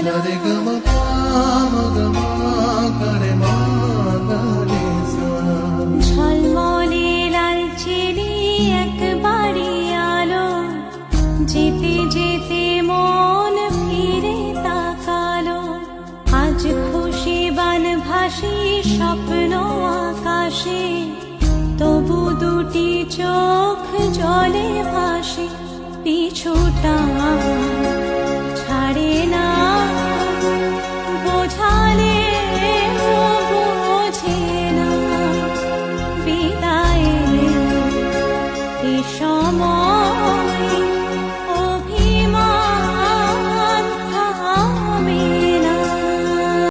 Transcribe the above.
রে গ ম প ম গ ম গ রে মা গ রে সা। ঝলমলে লালচেরি এক বাড়ি আলো, যেতে যেতে মন ফিরে তাকালো। আজ খুশি বান ভাসি স্বপ্ন আকাশে, তবু দুটি চোখ জলে ভাসে পিছুটা